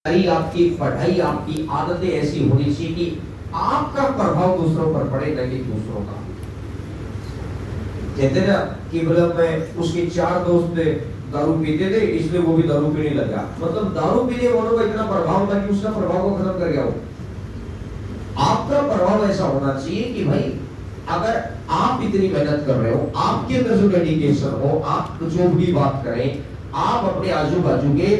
आपकी पढ़ाई, आपकी आदतें ऐसी होनी चाहिए कि आपका प्रभाव दूसरों पर पड़े, न कि दूसरों का। कहते ना कि मतलब मैं उसके 4 दोस्त दारू पीते थे, इसलिए वो भी दारू पीने लगा। मतलब दारू पीने वालों का इतना प्रभाव था कि उसका प्रभाव को खत्म कर गया हो। आपका प्रभाव ऐसा होना चाहिए कि भाई अगर आप इतनी मेहनत कर रहे हो, आपके अंदर जो डेडिकेशन हो, आप जो भी बात करें, आप अपने आजू बाजू के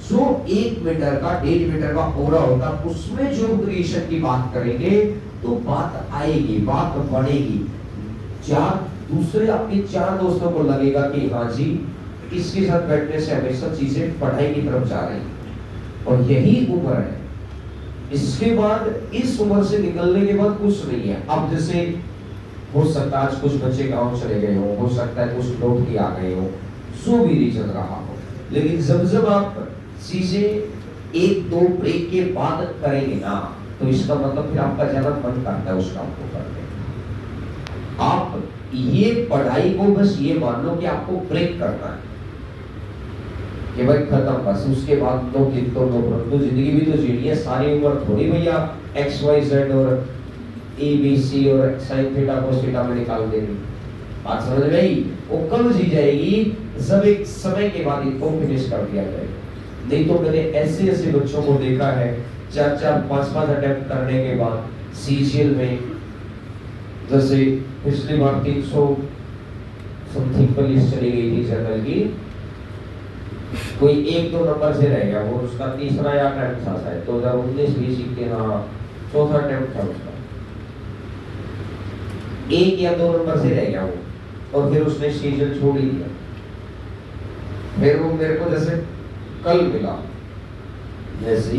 जो 1 मीटर का 1.5 मीटर का ओरा होता उसमें जो क्रिएशन की बात करेंगे तो बात आएगी, बात बढ़ेगी। दूसरे आपके 4 दोस्तों को लगेगा कि हाँ जी, इसके साथ बैठने से हमेशा चीजें पढ़ाई की तरफ जा रही, और यही उम्र है। इसके बाद इस उम्र से निकलने के बाद कुछ नहीं है। अब जैसे हो सकता है आज कुछ बच्चे गांव चले गए हो सकता है कुछ लौट के आ गए हो, जो भी रीजन रहा हो, लेकिन जब आप चीजें 1-2 ब्रेक के बाद करेंगे ना, तो इसका मतलब फिर आपका ज्यादा मन करता है उस काम को करने। आप ये पढ़ाई को बस ये मान लो कि आपको ब्रेक करना है कि भाई खत्म, बस उसके बाद नो किंतु नो परंतु। जिंदगी भी तो जीनी है, सारी उम्र थोड़ी भैया XYZ और ABC और साइन थीटा कोस थीटा में निकाल देंगे। बात समझ में आई? वो कब जी जाएगी जब एक समय के बाद इनको फिनिश कर दिया जाएगा। नहीं तो मैंने ऐसे बच्चों को देखा है 4-4, 5-5 अटेम्प्ट करने के बाद CGL में, जैसे पिछली बार 300 समथिंग पर लिस्ट चली गई थी जनरल की, कोई 1-2 नंबर से रह गया, वो उसका तीसरा या अटेम्प्ट था शायद 2019-20 के, हाँ चौथा अटेम्प्ट था उसका, 1 या 2 नंबर से रह गया वो, और फिर उसने सीजन छोड़ ही दिया। फिर वो मेरे को जैसे कल मिला, जैसे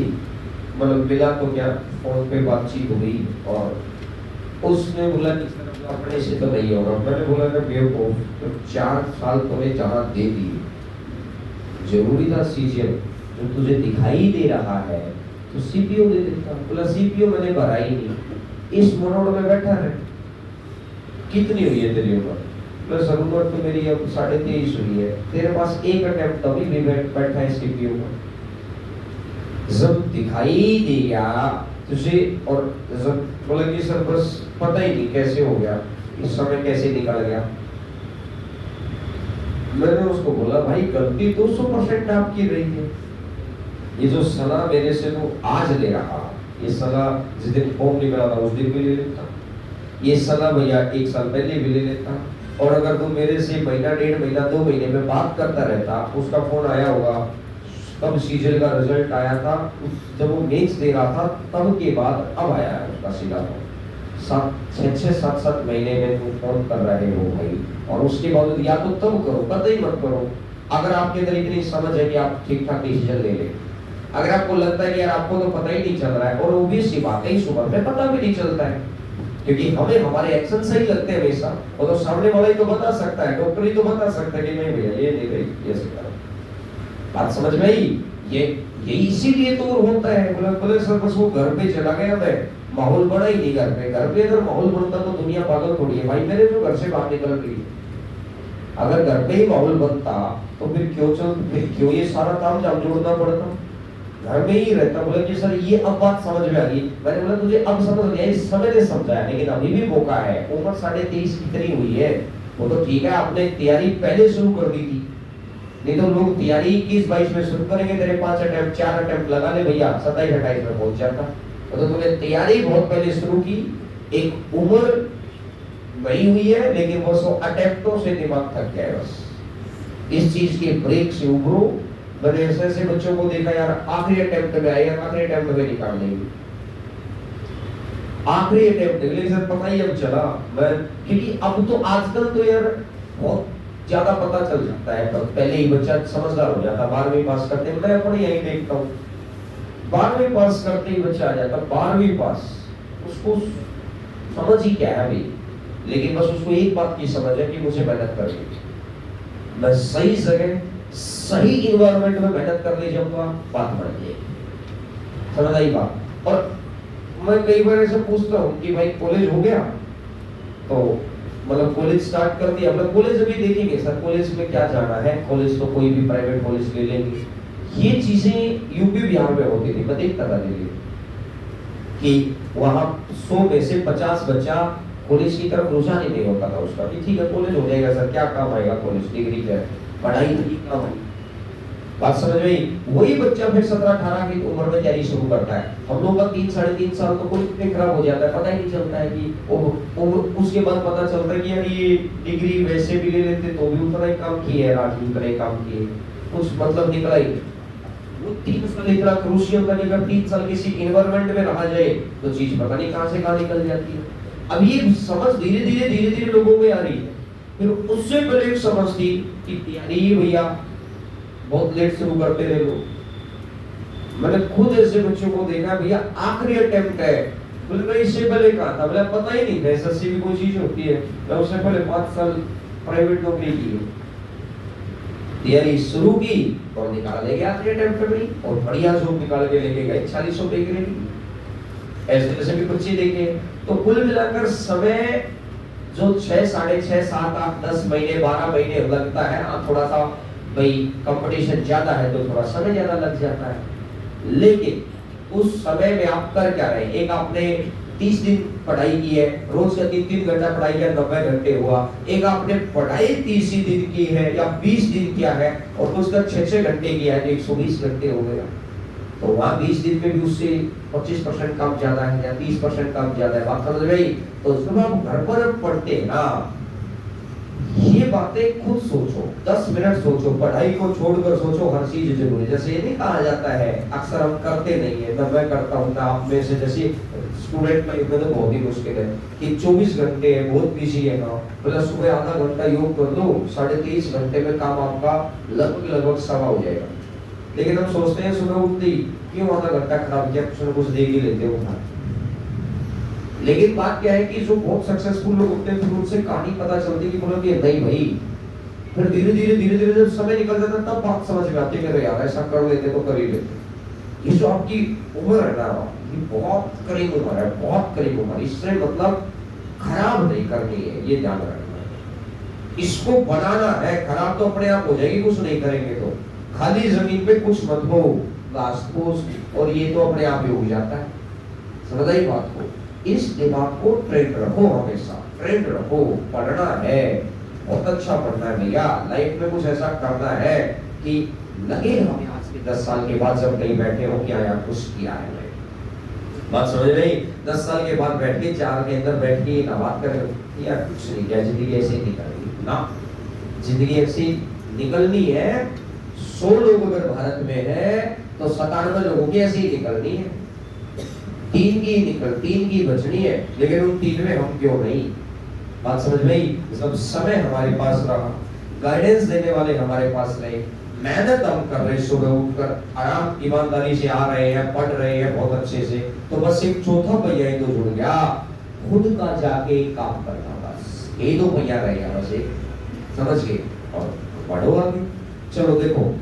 मतलब मिला तो क्या फोन पे बातचीत हुई, और उसने बोला कि सर अपने से तो नहीं होगा। मैंने बोला कि बेवकूफ, तो 4 साल तुम्हें जहाँ दे दिए, जरूरी था CGL जो तुझे दिखाई दे रहा है तो CPO दे देता। बोला CPO मैंने भरा ही नहीं, इस मोनोड में बैठा है। कितनी हुई है तेरी उम्र? प्लस उम्र तो मेरी अब 23.5 हुई है, तेरे पास 1 अटेम्प्ट अभी भी बैठा है CPU में। जब दिखाई दिया तुझे, और जब बोला कि सर बस पता ही नहीं कैसे हो गया, इस समय कैसे निकल गया। मैंने उसको बोला भाई गलती 200% आपकी रही है। ये जो सलाह मेरे से तो आज ले रहा, ये सलाह जिस दिन फॉर्म निकला था उस दिन भी ले लेता, ये सलाह भैया 1 साल पहले भी ले लेता, और अगर तुम मेरे से महीना 1.5 महीना 2 महीने में बात करता रहता, उसका फोन आया होगा तब CGL का रिजल्ट आया था, जब वो मेंस दे रहा था तब के बाद अब आया है उसका सीधा फोन। 6-7 महीने में तुम फोन कर रहे हो भाई, और उसके बाद या तो तब करो, कतई मत करो अगर आपके अंदर इतनी समझ है कि आप ठीक ठाक डिसीजन ले लें। अगर आपको लगता है कि यार आपको तो पता ही नहीं चल रहा है, और वो भी सी बात है इस उम्र में पता भी नहीं चलता है, क्योंकि हमें हमारे एक्शन सही लगते हैं हमेशा, और तो सामने वाला ही तो बता सकता है, डॉक्टर ही तो बता सकता है कि नहीं भैया ये नहीं भाई ये करो। बात समझ में आई? ये इसीलिए तो होता है। बोले सर बस वो घर पे चला गया, मैं माहौल बना ही नहीं घर पे। घर पे अगर माहौल बनता तो दुनिया पागल थोड़ी है भाई, मेरे जो घर से बाहर निकल रही है। अगर घर पे ही माहौल बनता तो फिर क्यों ये सारा काम जाम जोड़ना पड़ता, घर में ही रहता। बोले कि सर ये अब बात समझ में आ गई। मैंने बोला तुझे अब समझ गया, इस समय ने समझाया, लेकिन अभी भी मौका है। उम्र 23.5 कितनी हुई है, वो तो ठीक है आपने तैयारी पहले शुरू कर दी थी, नहीं तो लोग तैयारी 21-22 में शुरू करेंगे, तेरे 5 अटेम्प्ट 4 अटेम्प्ट लगा ले भैया 27-28 में पहुंच जाता। तो तुमने तैयारी बहुत पहले शुरू की, एक उम्र नहीं हुई है, लेकिन वो 100 अटेम्प्टों से दिमाग थक गया है। बस इस चीज के ब्रेक से उभरो। मैंने ऐसे बच्चों को देखा यार आखिरी अटेम्प्ट में आए, आखिरी अटेम्प्ट में निकाल देंगे, आखिरी अटेम्प्ट के लिए सर पता ही अब चला मैं, क्योंकि अब तो आजकल तो यार बहुत ज्यादा पता चल जाता है, तो पहले ही बच्चा समझदार हो जाता। 12वीं पास करते, मैं अपने यही देखता हूँ, 12वीं पास करते ही बच्चा आ जाता। 12वीं पास उसको समझ ही क्या है अभी, लेकिन बस उसको एक बात की समझ है कि मुझे मेहनत करनी, मैं सही जगह सही इन्वायरमेंट में मेहनत करने जाऊंगा, बात बन जाएगी। समझ आई बात? और मैं कई बार ऐसे पूछता हूँ कि भाई कॉलेज हो गया, तो मतलब कॉलेज स्टार्ट कर दिया, मतलब कॉलेज अभी देखेंगे सर कॉलेज में क्या जाना है, कॉलेज तो कोई भी प्राइवेट कॉलेज ले लेंगे, ये चीजें यूपी बिहार में होती थी। मैं देखता था दिल्ली कि वहां 100 में से 50 बच्चा कॉलेज की तरफ रुझान ही नहीं होता था उसका कि ठीक है कॉलेज हो जाएगा सर, क्या काम आएगा कॉलेज, डिग्री क्या है, पढ़ाई नहीं काम है। बात समझ में? वही बच्चा फिर 17-18 की उम्र में तैयारी शुरू करता है। हम लोगों का 3-3.5 साल तो कोई कितने खराब हो जाता है, पता ही नहीं चलता है कि उसके बाद पता चलता है कि यार ये डिग्री वैसे भी ले लेते तो भी उतना ही काम किए, राजू उतना ही काम किए, कुछ मतलब निकला ही। वो 3 साल इतना क्रूशियल था कि अगर 3 साल किसी एनवायरनमेंट में रहा जाए तो चीज पता नहीं कहां से कहां निकल जाती है। अब ये समझ धीरे धीरे लोगों में आ रही है। फिर उससे पहले एक समझ थी कि तैयारी भैया बहुत लेट शुरू करते रहे लोग। मैंने खुद ऐसे बच्चों को देखा, भैया आखिरी अटेम्प्ट है, बोले इससे पहले कहा था, बोले पता ही नहीं था एसएससी भी कोई चीज होती है। मैं उससे पहले 5 साल प्राइवेट नौकरी की, तैयारी शुरू की और निकाल ले गया आखिरी अटेम्प्ट में और बढ़िया जॉब निकाल के लेके गए 40 रुपए की रेडी। ऐसे भी बच्चे देखे। तो कुल मिलाकर समय जो 6, 6.5, 7, 8, 10 महीने 12 महीने लगता है, थोड़ा सा भाई कंपटीशन ज्यादा है तो थोड़ा समय ज्यादा लग जाता है। लेकिन उस समय में आप कर क्या रहे? एक आपने 30 दिन पढ़ाई की है, रोज का 3-3 घंटा पढ़ाई किया, 90 घंटे हुआ। एक आपने पढ़ाई 30 ही दिन की है या 20 दिन किया है और उसका 6-6 घंटे किया है तो 120 घंटे हो गया। तो वहां 20 दिन में भी उससे 25% कम ज्यादा है या 30% कम ज्यादा है। बात समझ गई? तो जब आप घर पर पढ़ते हैं ना, ये बातें खुद सोचो, 10 मिनट सोचो, पढ़ाई को छोड़कर सोचो, हर चीज जरूरी। जैसे ये नहीं कहा जाता है, अक्सर हम करते नहीं है, ना मैं करता हूँ ना आप में से, जैसे स्टूडेंट में तो बहुत ही मुश्किल है कि 24 घंटे है, बहुत बिजी है ना, मतलब सुबह आधा घंटा योग कर लो, 23.5 घंटे में काम आपका लगभग सवा हो जाएगा। लेकिन हम सोचते हैं सुबह उठते ही क्यों आधा घंटा खराब किया, कुछ ना कुछ देख ही लेते हो। लेकिन बात क्या है कि जो बहुत सक्सेसफुल लोग होते हैं फिर उनसे कहानी पता चलती कि बोलो कि नहीं भाई, फिर धीरे धीरे जब समय निकल जाता तब बात समझ में आती है, यार ऐसा कर लेते तो कर ही लेते। ये जो आपकी उम्र है ना, ये बहुत करीब उम्र है, बहुत करीब उम्र, इससे मतलब खराब नहीं करनी है, ये ध्यान रखना है। इसको बनाना है, खराब तो अपने आप हो जाएगी कुछ नहीं करेंगे तो। खाली जमीन पे कुछ मत हो, घास फूस और ये तो अपने आप ही उग जाता है। समझ आई बात को? इस दिमाग को ट्रेंड रखो, हमेशा ट्रेंड रखो। पढ़ना है, बहुत अच्छा पढ़ना है भैया, लाइफ में कुछ ऐसा करना है कि लगे हमें आज के 10 साल के बाद जब कहीं बैठे हो क्या यार कुछ किया है। बात समझ रही? 10 साल के बाद बैठ के 4 के अंदर बैठ के ना बात करें यार कुछ नहीं किया, जिंदगी ऐसे ही निकलेगी ना। जिंदगी ऐसी निकलनी है। 100 लोग अगर भारत में है तो 97 लोगों की ऐसी ही निकलनी है। 3 की बचनी है, लेकिन उन 3 में हम क्यों नहीं? बात समझ में आई? सब समय हमारे पास रहा, गाइडेंस देने वाले हमारे पास रहे, मेहनत हम कर रहे, सुबह उठकर आराम ईमानदारी से आ रहे हैं, पढ़ रहे हैं बहुत अच्छे से, तो बस एक चौथा पहिया ही तो जुड़ गया, खुद का जाके काम करना। बस ये 2 पहिया रह गया, बस एक, समझ गए? और पढ़ो आगे। चलो देखो